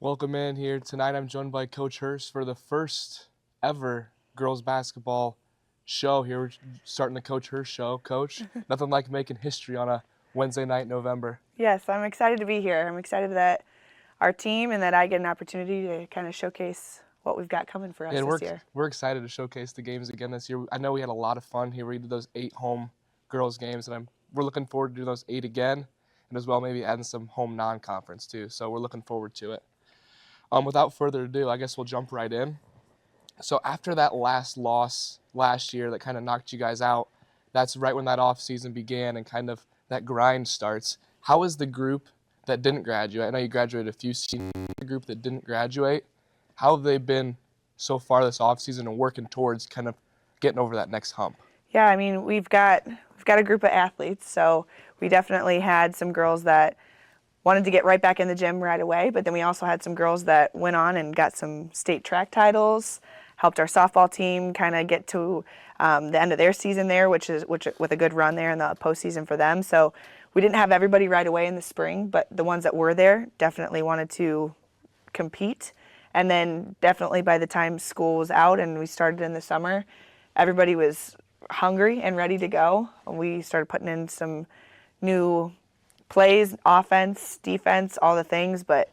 Welcome in here. Tonight I'm joined by Coach Hurst for the first ever girls basketball show here. We're starting the Coach Hurst show. Coach, nothing like making history on a Wednesday night in November. Yes, I'm excited to be here. I'm excited that our team and that I get an opportunity to kind of showcase what we've got coming for us And this year. we're excited to showcase the games again this year. I know we had a lot of fun here. We did those 8 home girls games, and we're looking forward to doing those 8 again, and as well maybe adding some home non-conference too. So we're looking forward to it. Without further ado, I guess we'll jump right in. So after that last loss last year that kind of knocked you guys out, that's right when that off season began and kind of that grind starts. How is the group that didn't graduate? I know you graduated a few seniors. The group that didn't graduate, how have they been so far this off season and working towards kind of getting over that next hump? Yeah, I mean, we've got a group of athletes, so we definitely had some girls that wanted to get right back in the gym right away, but then we also had some girls that went on and got some state track titles, helped our softball team kind of get to the end of their season there, which with a good run there in the postseason for them. So we didn't have everybody right away in the spring, but the ones that were there definitely wanted to compete. And then definitely by the time school was out and we started in the summer, everybody was hungry and ready to go. And we started putting in some new plays, offense, defense, all the things, but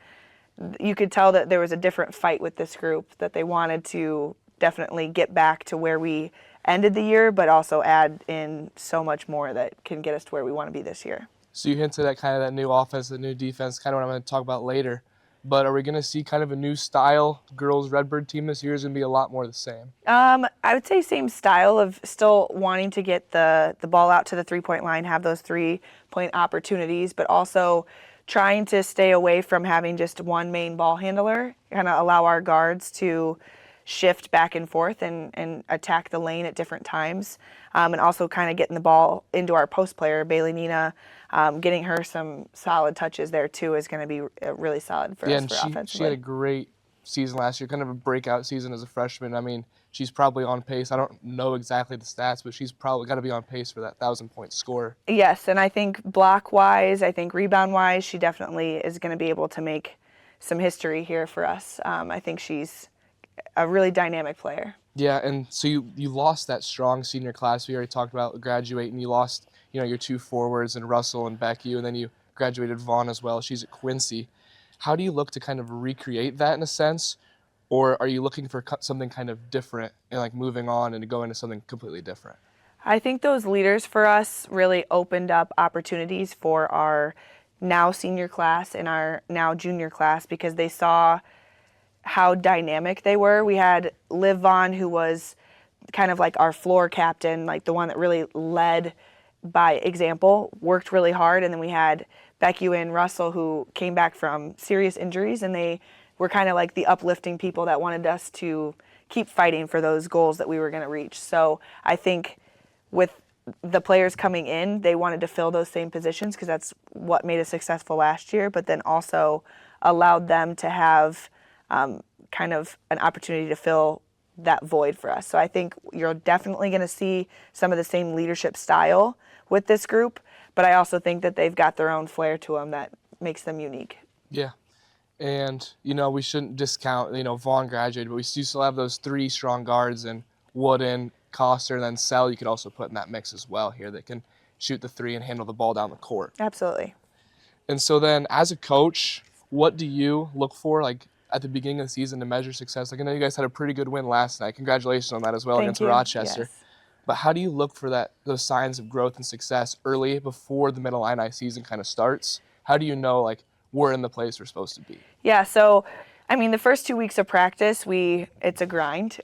you could tell that there was a different fight with this group, that they wanted to definitely get back to where we ended the year, but also add in so much more that can get us to where we want to be this year. So you hinted at kind of that new offense, the new defense, kind of what I'm going to talk about later. But are we going to see kind of a new style girls Redbird team this year? Is going to be a lot more the same? I would say same style of still wanting to get the ball out to the three-point line, have those 3-point opportunities, but also trying to stay away from having just one main ball handler, kind of allow our guards to shift back and forth and attack the lane at different times, and also kind of getting the ball into our post player, Bailey Nina, getting her some solid touches there too is going to be really solid for us for offensively. She had a great season last year, kind of a breakout season as a freshman. I mean, she's probably on pace. I don't know exactly the stats, but she's probably got to be on pace for that 1,000-point score. Yes, and I think block-wise, I think rebound-wise, she definitely is going to be able to make some history here for us. I think she's a really dynamic player. Yeah, and so you lost that strong senior class. We already talked about graduating. You lost, your 2 forwards and Russell and Becky, and then you graduated Vaughn as well. She's at Quincy. How do you look to kind of recreate that in a sense, or are you looking for something kind of different and like moving on and to go into something completely different? I think those leaders for us really opened up opportunities for our now senior class and our now junior class because they saw how dynamic they were. We had Liv Vaughn, who was kind of like our floor captain, like the one that really led by example, worked really hard. And then we had Becky and Russell, who came back from serious injuries, and they were kind of like the uplifting people that wanted us to keep fighting for those goals that we were going to reach. So I think with the players coming in, they wanted to fill those same positions because that's what made us successful last year, but then also allowed them to have kind of an opportunity to fill that void for us. So I think you're definitely going to see some of the same leadership style with this group, but I also think that they've got their own flair to them that makes them unique. Yeah. And, we shouldn't discount, Vaughn graduated, but we still have those 3 strong guards and Wooden, Coster, and then Sell you could also put in that mix as well here that can shoot the 3 and handle the ball down the court. Absolutely. And so then as a coach, what do you look for at the beginning of the season to measure success? I know you guys had a pretty good win last night. Congratulations on that as well against Rochester. Yes. But how do you look for those signs of growth and success early before the Mid-Illini season kind of starts? How do you know we're in the place we're supposed to be? Yeah, so the first 2 weeks of practice, it's a grind.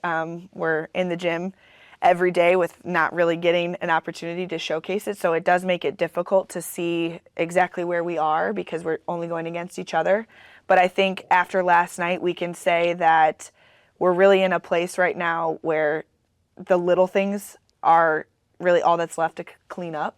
We're in the gym every day with not really getting an opportunity to showcase it. So it does make it difficult to see exactly where we are because we're only going against each other. But I think after last night, we can say that we're really in a place right now where the little things are really all that's left to clean up.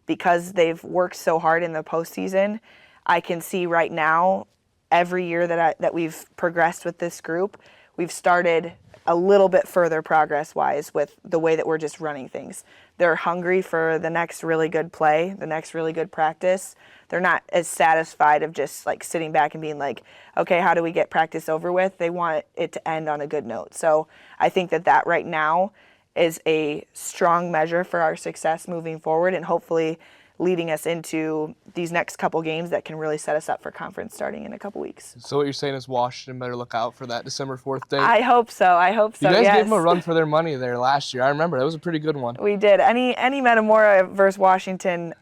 Because they've worked so hard in the postseason, I can see right now every year that we've progressed with this group, we've started a little bit further progress-wise with the way that we're just running things. They're hungry for the next really good play, the next really good practice. They're not as satisfied of just like sitting back and being like, okay, how do we get practice over with? They want it to end on a good note. So I think that right now is a strong measure for our success moving forward, and hopefully leading us into these next couple games that can really set us up for conference starting in a couple weeks. So what you're saying is Washington better look out for that December 4th date? I hope so. You guys yes. gave them a run for their money there last year. I remember. That was a pretty good one. We did. Any Metamora versus Washington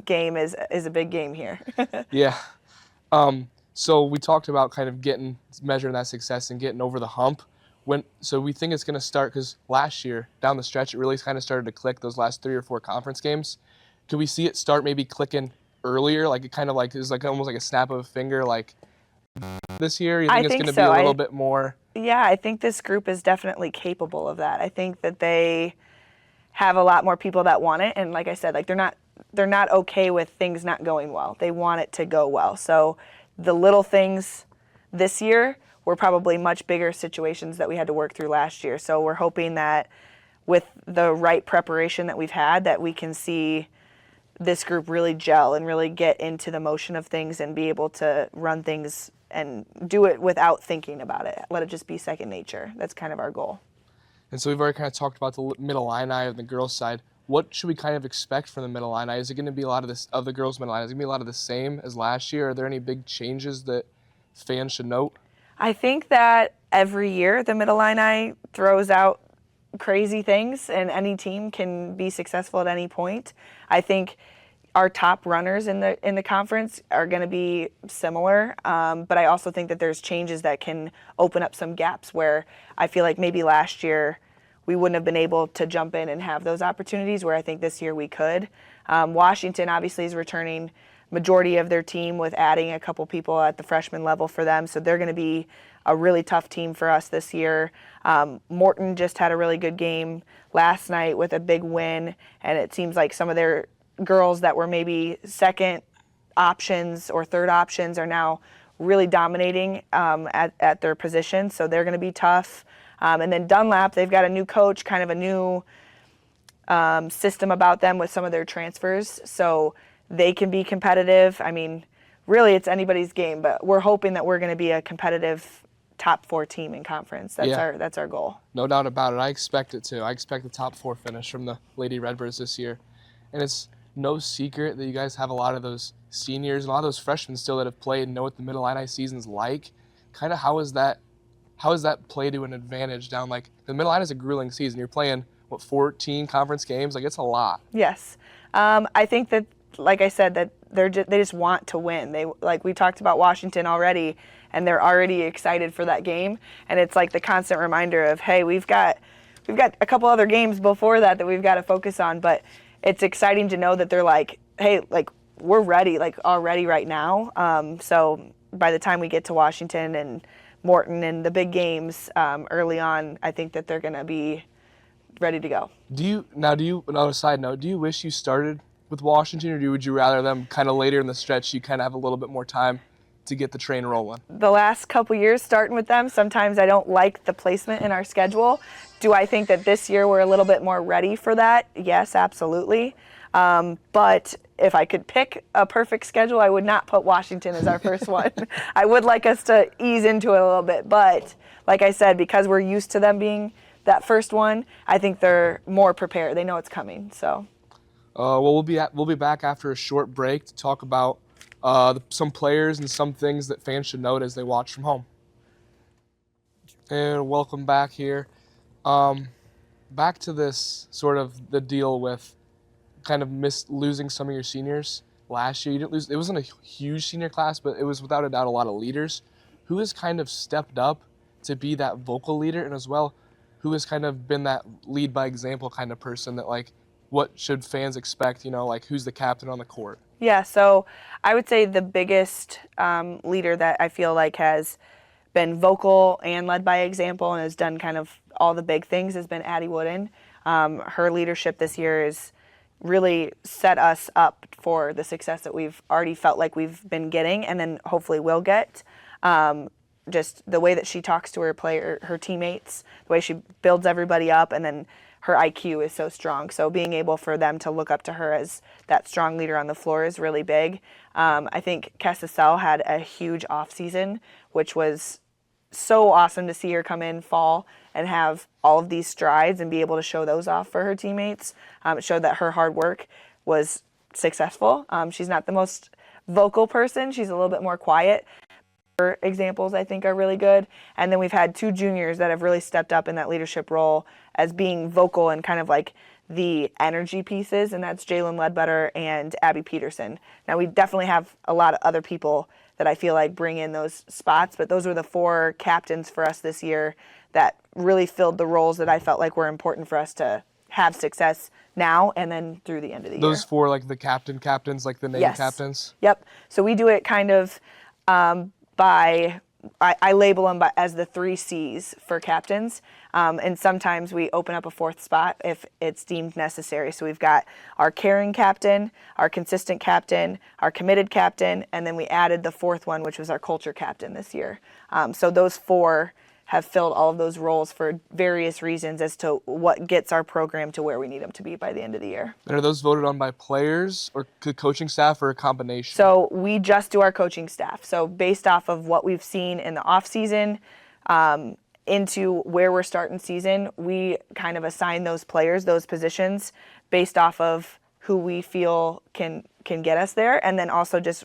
game is a big game here. Yeah. So we talked about kind of measuring that success and getting over the hump. So we think it's going to start because last year, down the stretch, it really kind of started to click those last 3 or 4 conference games. Could we see it start maybe clicking earlier? Like it kind of like is like almost like a snap of a finger like this year? You think it's going to be a little bit more? Yeah, I think this group is definitely capable of that. I think that they have a lot more people that want it, and like I said, like they're not okay with things not going well. They want it to go well. So the little things this year were probably much bigger situations that we had to work through last year. So we're hoping that with the right preparation that we've had, that we can see this group really gel and really get into the motion of things and be able to run things and do it without thinking about it. Let it just be second nature. That's kind of our goal. And so we've already kind of talked about the middle Illini of the girls' side. What should we kind of expect from the middle Illini? Is it going to be a lot of this of the girls' middle Illini? Is it going to be a lot of the same as last year? Are there any big changes that fans should note? I think that every year the middle Illini throws out crazy things, and any team can be successful at any point. I think our top runners in the conference are going to be similar, but I also think that there's changes that can open up some gaps where I feel like maybe last year we wouldn't have been able to jump in and have those opportunities, where I think this year we could. Washington obviously is returning majority of their team with adding a couple people at the freshman level for them, so they're going to be a really tough team for us this year. Morton just had a really good game last night with a big win, and it seems like some of their girls that were maybe second options or third options are now really dominating at their position, so they're going to be tough. And then Dunlap, they've got a new coach, kind of a new system about them with some of their transfers, so they can be competitive. I mean, really it's anybody's game, but we're hoping that we're going to be a competitive top 4 team in conference. That's our goal. No doubt about it. I expect it too. I expect the top 4 finish from the Lady Redbirds this year. And it's no secret that you guys have a lot of those seniors and a lot of those freshmen still that have played and know what the middle Illini season's like. Kind of how is that play to an advantage down, like the middle Illini is a grueling season. You're playing 14 conference games? Like it's a lot. Yes. I think that, like I said, that they just want to win. They, like we talked about Washington already, and they're already excited for that game. And it's like the constant reminder of, hey, we've got a couple other games before that we've got to focus on. But it's exciting to know that they're like, hey, like we're ready, like already right now. So by the time we get to Washington and Morton and the big games early on, I think that they're going to be ready to go. Another side note, do you wish you started with Washington, or would you rather them kind of later in the stretch, you kind of have a little bit more time to get the train rolling? The last couple years starting with them, sometimes I don't like the placement in our schedule. Do I think that this year we're a little bit more ready for that? Yes, absolutely. But if I could pick a perfect schedule, I would not put Washington as our first one. I would like us to ease into it a little bit. But like I said, because we're used to them being that first one, I think they're more prepared. They know it's coming. So. Well, we'll be back after a short break to talk about some players and some things that fans should note as they watch from home. And welcome back here. Back to this sort of the deal with kind of losing some of your seniors last year. You didn't lose. It wasn't a huge senior class, but it was without a doubt a lot of leaders. Who has kind of stepped up to be that vocal leader, and as well, who has kind of been that lead by example kind of person that like, what should fans expect, like who's the captain on the court? Yeah, so I would say the biggest leader that I feel like has been vocal and led by example and has done kind of all the big things has been Addie Wooden. Her leadership this year has really set us up for the success that we've already felt like we've been getting and then hopefully will get. just the way that she talks to her teammates, the way she builds everybody up, and then her IQ is so strong. So being able for them to look up to her as that strong leader on the floor is really big. I think Kessicell had a huge off season, which was so awesome to see her come in fall and have all of these strides and be able to show those off for her teammates. It showed that her hard work was successful. She's not the most vocal person. She's a little bit more quiet. Her examples, I think, are really good. And then we've had 2 juniors that have really stepped up in that leadership role as being vocal and kind of like the energy pieces, and that's Jalen Ledbetter and Abby Peterson. Now, we definitely have a lot of other people that I feel like bring in those spots, but those were the 4 captains for us this year that really filled the roles that I felt like were important for us to have success now and then through the end of the year. Those 4, like the captains, like the name Yes. captains? Yep. So we do it kind of I label them as the 3 C's for captains. And sometimes we open up a 4th spot if it's deemed necessary. So we've got our caring captain, our consistent captain, our committed captain, and then we added the 4th one, which was our culture captain this year. So those 4 have filled all of those roles for various reasons as to what gets our program to where we need them to be by the end of the year. And are those voted on by players or coaching staff or a combination? So we just do our coaching staff. So based off of what we've seen in the off season into where we're starting season, we kind of assign those players, those positions based off of who we feel can get us there, and then also just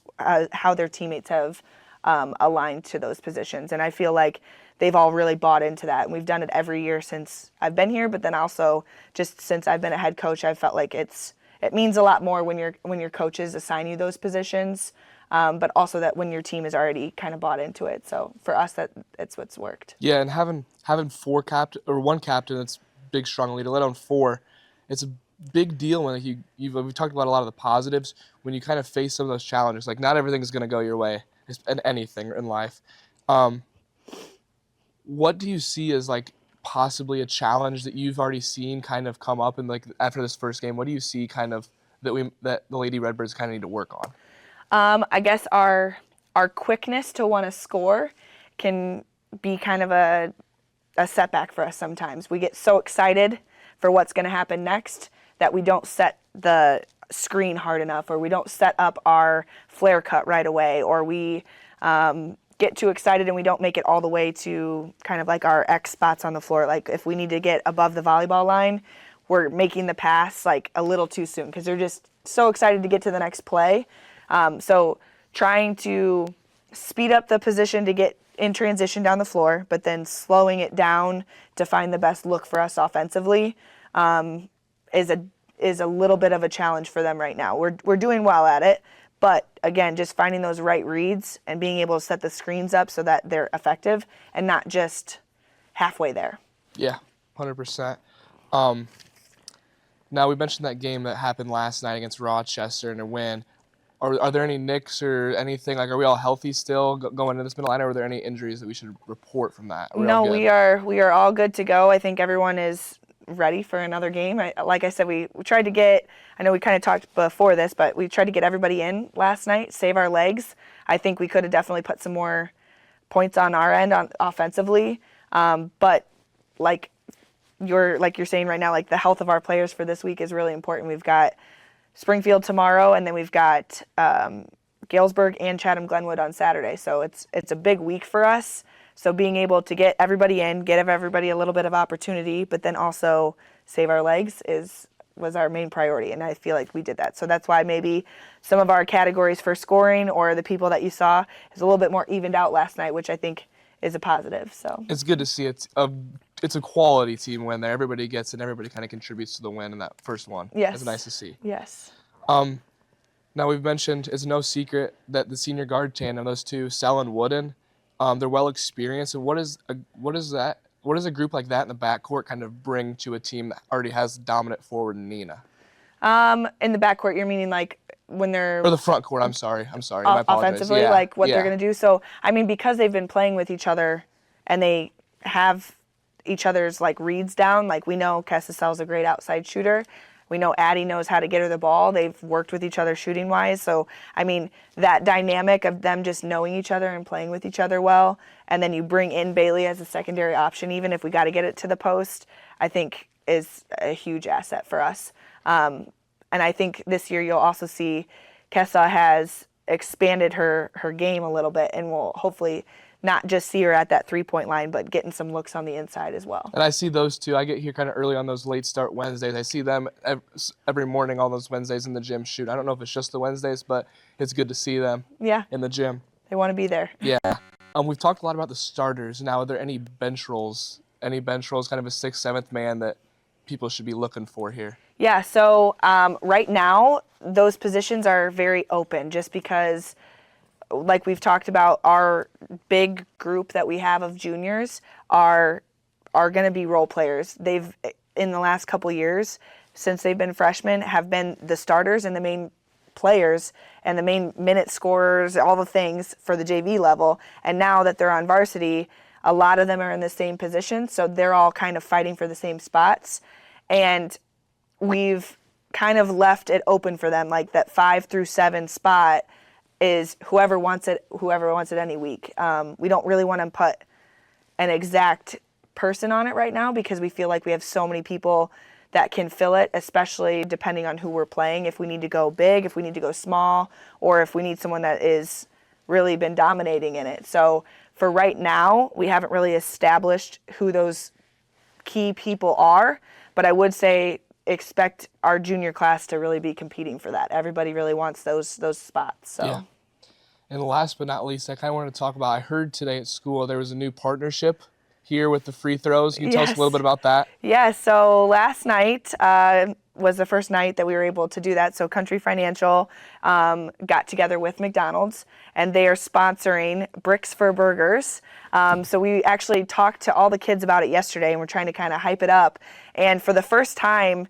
how their teammates have aligned to those positions. And I feel like they've all really bought into that. And we've done it every year since I've been here, but then also just since I've been a head coach, I've felt like it means a lot more when your coaches assign you those positions, but also that when your team is already kind of bought into it. So for us, it's what's worked. Yeah, and having 4 one captain that's big, strong leader, let alone 4, it's a big deal when we've talked about a lot of the positives when you kind of face some of those challenges. Like not everything is going to go your way in anything in life. What do you see as like possibly a challenge that you've already seen kind of come up and like after this first game? What do you see kind of that the Lady Redbirds kind of need to work on? I guess our quickness to want to score can be kind of a setback for us sometimes. We get so excited for what's going to happen next that we don't set the screen hard enough, or we don't set up our flare cut right away, or we get too excited and we don't make it all the way to kind of like our X spots on the floor. Like if we need to get above the volleyball line, we're making the pass like a little too soon because they're just so excited to get to the next play. So trying to speed up the position to get in transition down the floor, but then slowing it down to find the best look for us offensively is a little bit of a challenge for them right now. We're doing well at it, but again, just finding those right reads and being able to set the screens up so that they're effective and not just halfway there. Yeah, 100%. Now, we mentioned that game that happened last night against Rochester and a win. Are there any nicks or anything? Like, are we all healthy still going into this middle line, or are there any injuries that we should report from that? No, we are all good to go. I think everyone is ready for another game. Like I said, we tried to get, I know we kind of talked before this, but we tried to get everybody in last night, save our legs. I think we could have definitely put some more points on our end offensively. But like you're saying right now, like the health of our players for this week is really important. We've got Springfield tomorrow, and then we've got Galesburg and Chatham-Glenwood on Saturday. So it's a big week for us. So being able to get everybody in, give everybody a little bit of opportunity, but then also save our legs was our main priority, and I feel like we did that. So that's why maybe some of our categories for scoring or the people that you saw is a little bit more evened out last night, which I think is a positive. So it's good to see. It's a quality team win there. Everybody gets it, and everybody kind of contributes to the win in that first one. Yes. It's nice to see. Yes. Now we've mentioned, it's no secret that the senior guard tandem, those two, Sell and Wooden, they're well experienced. And what is a group like that in the backcourt kind of bring to a team that already has dominant forward in Nina? In the backcourt, you're meaning like when they're or the front court. I'm sorry. My apologies. Offensively, yeah. like what yeah. they're going to do. So I mean, because they've been playing with each other and they have each other's like reads down. Like we know Kessicell's a great outside shooter. We know Addie knows how to get her the ball. They've worked with each other shooting wise. So, I mean, that dynamic of them just knowing each other and playing with each other well, and then you bring in Bailey as a secondary option, even if we got to get it to the post, I think is a huge asset for us. And I think this year you'll also see Kessa has expanded her game a little bit, and we'll hopefully not just see her at that 3-point line, but getting some looks on the inside as well. And I see those two. I get here kind of early on those late start Wednesdays. I see them every morning, all those Wednesdays in the gym shoot. I don't know if it's just the Wednesdays, but it's good to see them in the gym. They want to be there. Yeah. We've talked a lot about the starters. Now, are there any bench roles, kind of a 6th, 7th man that people should be looking for here? Yeah, so right now, those positions are very open just because, like we've talked about, our big group that we have of juniors are going to be role players. They've, in the last couple years, since they've been freshmen, have been the starters and the main players and the main minute scorers, all the things for the JV level. And now that they're on varsity, a lot of them are in the same position, so they're all kind of fighting for the same spots. And we've kind of left it open for them, like that 5 through 7 spot is whoever wants it any week. We don't really want to put an exact person on it right now because we feel like we have so many people that can fill it, especially depending on who we're playing. If we need to go big, if we need to go small, or if we need someone that is really been dominating in it. So for right now, we haven't really established who those key people are, but I would say expect our junior class to really be competing for that. Everybody really wants those spots. So. Yeah. And last but not least, I kind of wanted to talk about, I heard today at school there was a new partnership here with the free throws. Can you tell us a little bit about that? Yeah, so last night was the first night that we were able to do that. So Country Financial got together with McDonald's, and they are sponsoring Bricks for Burgers. So we actually talked to all the kids about it yesterday, and we're trying to kind of hype it up. And for the first time,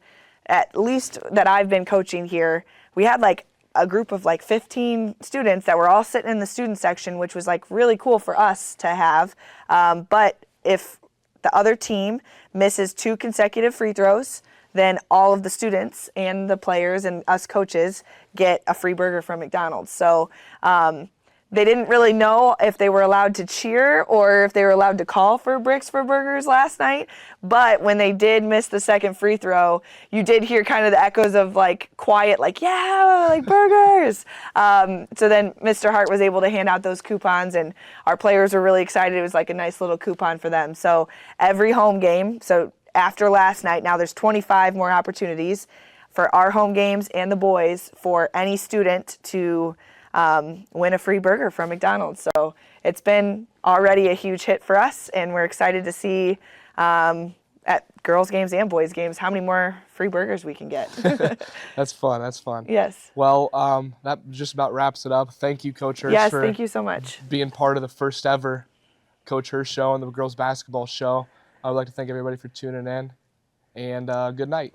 at least that I've been coaching here, we had like a group of like 15 students that were all sitting in the student section, which was like really cool for us to have. But if the other team misses 2 consecutive free throws, then all of the students and the players and us coaches get a free burger from McDonald's. So they didn't really know if they were allowed to cheer or if they were allowed to call for Bricks for Burgers last night. But when they did miss the second free throw, you did hear kind of the echoes of like quiet, like, yeah, like burgers. So then Mr. Hart was able to hand out those coupons, and our players were really excited. It was like a nice little coupon for them. So every home game, so after last night, now there's 25 more opportunities for our home games and the boys for any student to win a free burger from McDonald's. So it's been already a huge hit for us, and we're excited to see at girls games and boys games how many more free burgers we can get. That's fun. That's fun. Yes. Well, that just about wraps it up. Thank you, Coach Hurst, Yes, for thank you so much. being part of the first ever Coach Hurst show and the girls basketball show. I would like to thank everybody for tuning in, and good night.